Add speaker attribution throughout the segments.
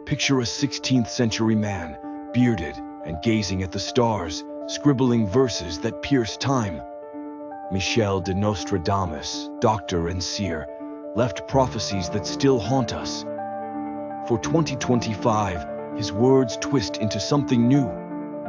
Speaker 1: Picture a 16th century man, bearded and gazing at the stars, scribbling verses that pierce time. Michel de Nostradamus, doctor and seer, left prophecies that still haunt us. For 2025, his words twist into something new,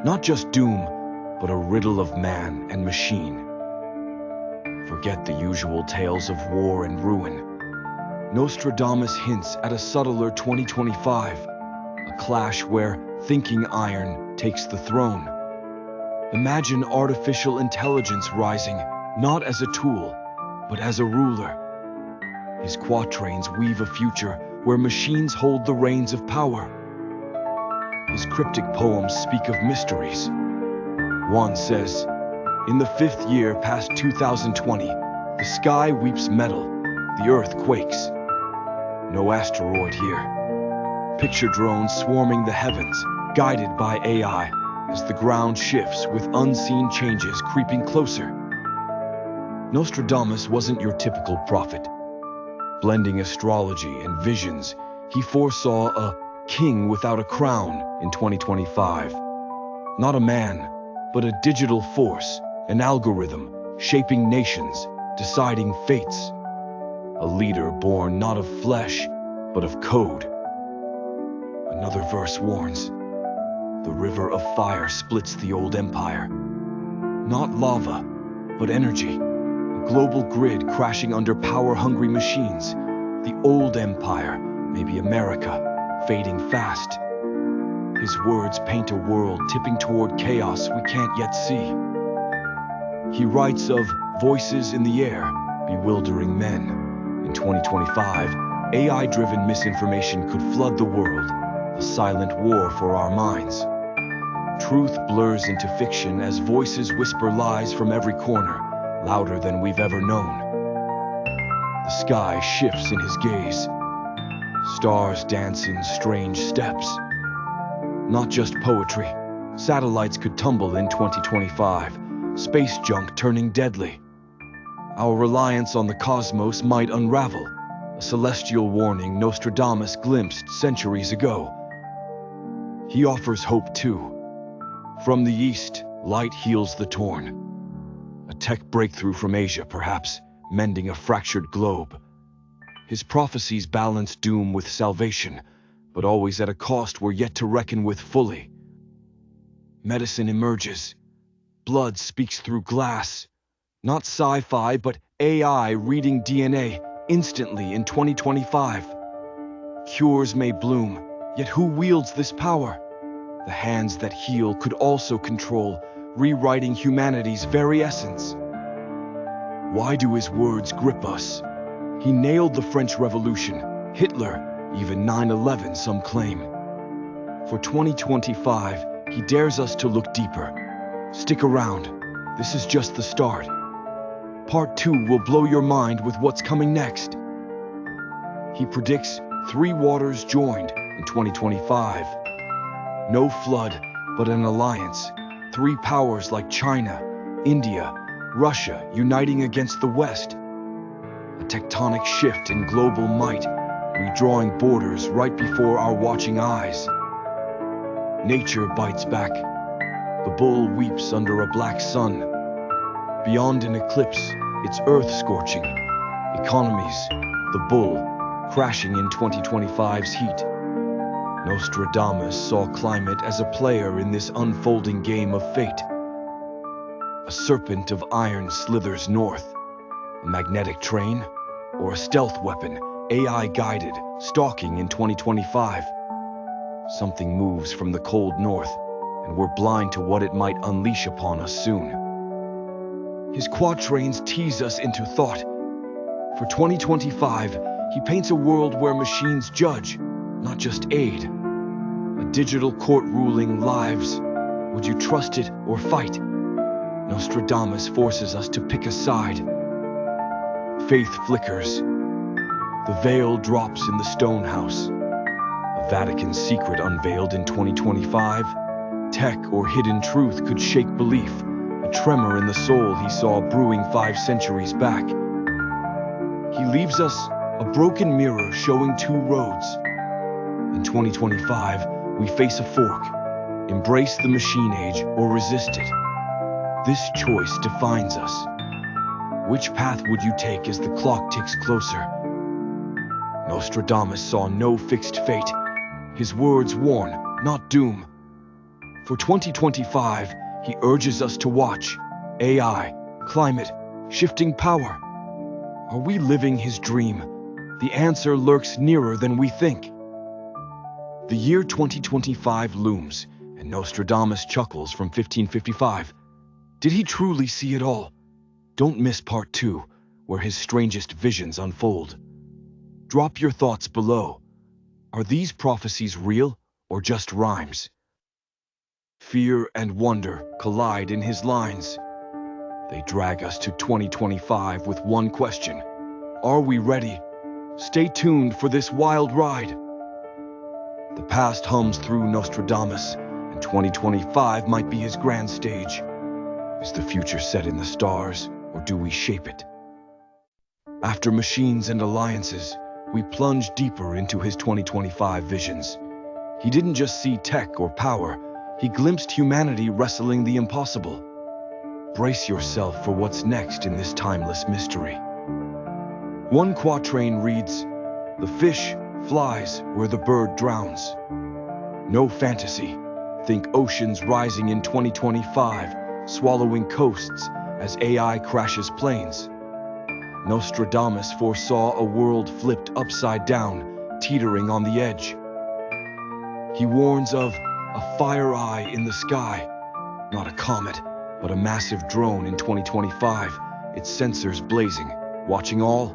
Speaker 1: not just doom, but a riddle of man and machine. Forget the usual tales of war and ruin. Nostradamus hints at a subtler 2025, a clash where thinking iron takes the throne. Imagine artificial intelligence rising, not as a tool, but as a ruler. His quatrains weave a future where machines hold the reins of power. His cryptic poems speak of mysteries. One says, "In the 5th year past 2020, the sky weeps metal, the earth quakes. No asteroid here." Picture drones swarming the heavens, guided by AI, as the ground shifts with unseen changes creeping closer. Nostradamus wasn't your typical prophet. Blending astrology and visions, he foresaw a king without a crown in 2025. Not a man, but a digital force, an algorithm shaping nations, deciding fates. A leader born not of flesh, but of code. Another verse warns, "The river of fire splits the old empire." Not lava, but energy. A global grid crashing under power-hungry machines. The old empire, maybe America, fading fast. His words paint a world tipping toward chaos we can't yet see. He writes of voices in the air, bewildering men. In 2025, AI-driven misinformation could flood the world, a silent war for our minds. Truth blurs into fiction as voices whisper lies from every corner, louder than we've ever known. The sky shifts in his gaze. Stars dance in strange steps. Not just poetry. Satellites could tumble in 2025, space junk turning deadly. Our reliance on the cosmos might unravel, a celestial warning Nostradamus glimpsed centuries ago. He offers hope too. From the east, light heals the torn. A tech breakthrough from Asia, perhaps, mending a fractured globe. His prophecies balance doom with salvation, but always at a cost we're yet to reckon with fully. Medicine emerges. Blood speaks through glass. Not sci-fi, but AI reading DNA instantly in 2025. Cures may bloom, yet who wields this power? The hands that heal could also control, rewriting humanity's very essence. Why do his words grip us? He nailed the French Revolution, Hitler, even 9/11 some claim. For 2025, he dares us to look deeper. Stick around, this is just the start. Part 2 will blow your mind with what's coming next. He predicts 3 waters joined in 2025. No flood, but an alliance. 3 powers like China, India, Russia uniting against the West. A tectonic shift in global might, redrawing borders right before our watching eyes. Nature bites back. The bull weeps under a black sun. Beyond an eclipse, it's earth scorching. Economies, the bull, crashing in 2025's heat. Nostradamus saw climate as a player in this unfolding game of fate. A serpent of iron slithers north. A magnetic train, or a stealth weapon, AI-guided, stalking in 2025. Something moves from the cold north, and we're blind to what it might unleash upon us soon. His quatrains tease us into thought. For 2025, he paints a world where machines judge, not just aid. A digital court ruling lives. Would you trust it or fight? Nostradamus forces us to pick a side. Faith flickers. The veil drops in the stone house. A Vatican secret unveiled in 2025. Tech or hidden truth could shake belief. A tremor in the soul he saw brewing 5 centuries back. He leaves us a broken mirror showing 2 roads. In 2025, we face a fork. Embrace the machine age or resist it. This choice defines us. Which path would you take as the clock ticks closer? Nostradamus saw no fixed fate. His words warn, not doom. For 2025, he urges us to watch. AI, climate, shifting power. Are we living his dream? The answer lurks nearer than we think. The year 2025 looms, and Nostradamus chuckles from 1555. Did he truly see it all? Don't miss part 2, where his strangest visions unfold. Drop your thoughts below. Are these prophecies real or just rhymes? Fear and wonder collide in his lines. They drag us to 2025 with one question. Are we ready? Stay tuned for this wild ride. The past hums through Nostradamus, and 2025 might be his grand stage. Is the future set in the stars, or do we shape it? After machines and alliances, we plunge deeper into his 2025 visions. He didn't just see tech or power, he glimpsed humanity wrestling the impossible. Brace yourself for what's next in this timeless mystery. One quatrain reads, "The fish flies where the bird drowns." No fantasy. Think oceans rising in 2025, swallowing coasts as AI crashes planes. Nostradamus foresaw a world flipped upside down, teetering on the edge. He warns of a fire eye in the sky, not a comet, but a massive drone in 2025, its sensors blazing, watching all.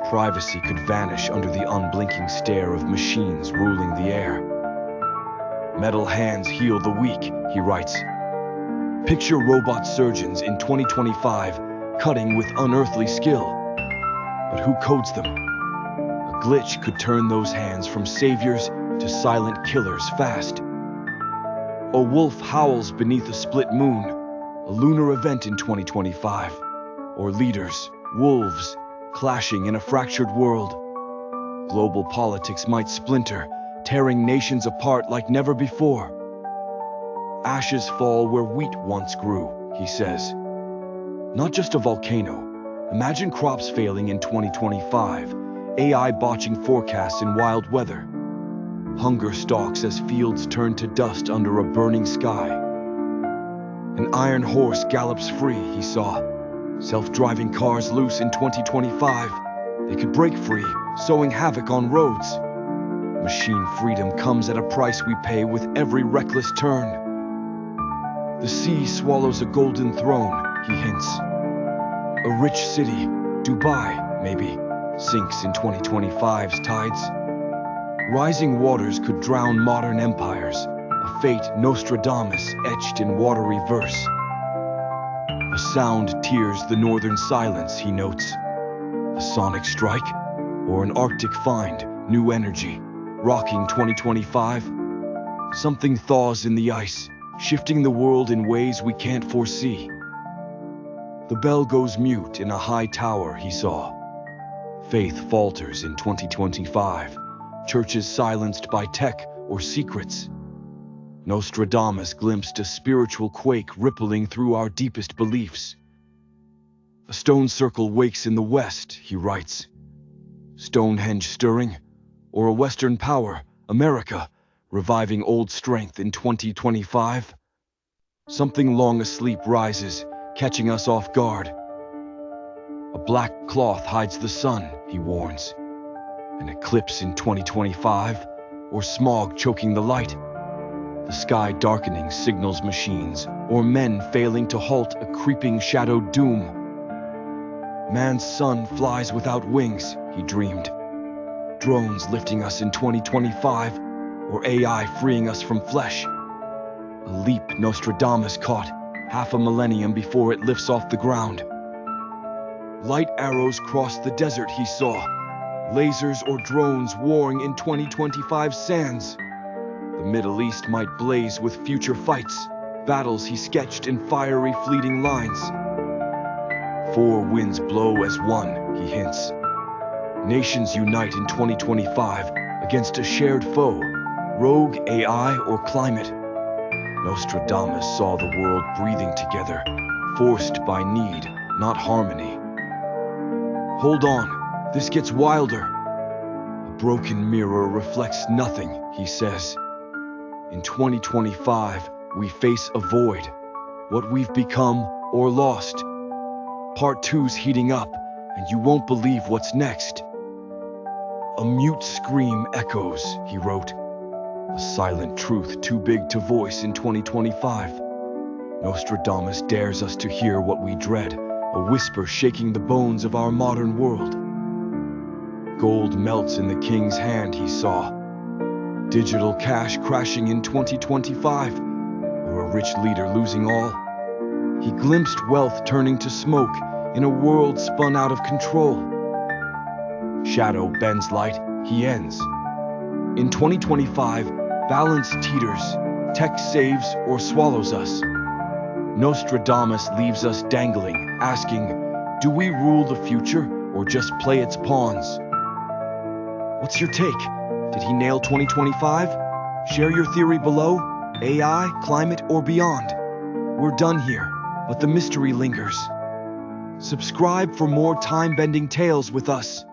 Speaker 1: Privacy could vanish under the unblinking stare of machines ruling the air. Metal hands heal the weak, he writes. Picture robot surgeons in 2025 cutting with unearthly skill. But who codes them? A glitch could turn those hands from saviors to silent killers fast. A wolf howls beneath a split moon, a lunar event in 2025. Or leaders, wolves, clashing in a fractured world. Global politics might splinter, tearing nations apart like never before. Ashes fall where wheat once grew, he says. Not just a volcano. Imagine crops failing in 2025, AI botching forecasts in wild weather. Hunger stalks as fields turn to dust under a burning sky. An iron horse gallops free, he saw. Self-driving cars loose in 2025. They could break free, sowing havoc on roads. Machine freedom comes at a price we pay with every reckless turn. The sea swallows a golden throne, he hints. A rich city, Dubai, maybe, sinks in 2025's tides. Rising waters could drown modern empires, a fate Nostradamus etched in watery verse. A sound tears the northern silence, he notes. A sonic strike, or an Arctic find, new energy, rocking 2025. Something thaws in the ice, shifting the world in ways we can't foresee. The bell goes mute in a high tower, he saw. Faith falters in 2025, churches silenced by tech or secrets. Nostradamus glimpsed a spiritual quake rippling through our deepest beliefs. A stone circle wakes in the west, he writes. Stonehenge stirring, or a Western power, America, reviving old strength in 2025? Something long asleep rises, catching us off guard. A black cloth hides the sun, he warns. An eclipse in 2025, or smog choking the light. The sky darkening signals machines, or men failing to halt a creeping shadowed doom. Man's sun flies without wings, he dreamed. Drones lifting us in 2025, or AI freeing us from flesh. A leap Nostradamus caught, half a millennium before it lifts off the ground. Light arrows cross the desert, he saw. Lasers or drones warring in 2025 sands. The Middle East might blaze with future fights, battles he sketched in fiery fleeting lines. Four winds blow as one, he hints. Nations unite in 2025 against a shared foe, rogue AI or climate. Nostradamus saw the world breathing together, forced by need, not harmony. Hold on, this gets wilder. A broken mirror reflects nothing, he says. In 2025, we face a void, what we've become or lost. Part 2's heating up, and you won't believe what's next. A mute scream echoes, he wrote. A silent truth too big to voice in 2025. Nostradamus dares us to hear what we dread, a whisper shaking the bones of our modern world. Gold melts in the king's hand, he saw. Digital cash crashing in 2025, or a rich leader losing all. He glimpsed wealth turning to smoke in a world spun out of control. Shadow bends light, he ends. In 2025, balance teeters, tech saves or swallows us. Nostradamus leaves us dangling, asking, do we rule the future or just play its pawns? What's your take? Did he nail 2025? Share your theory below, AI, climate, or beyond. We're done here, but the mystery lingers. Subscribe for more time-bending tales with us.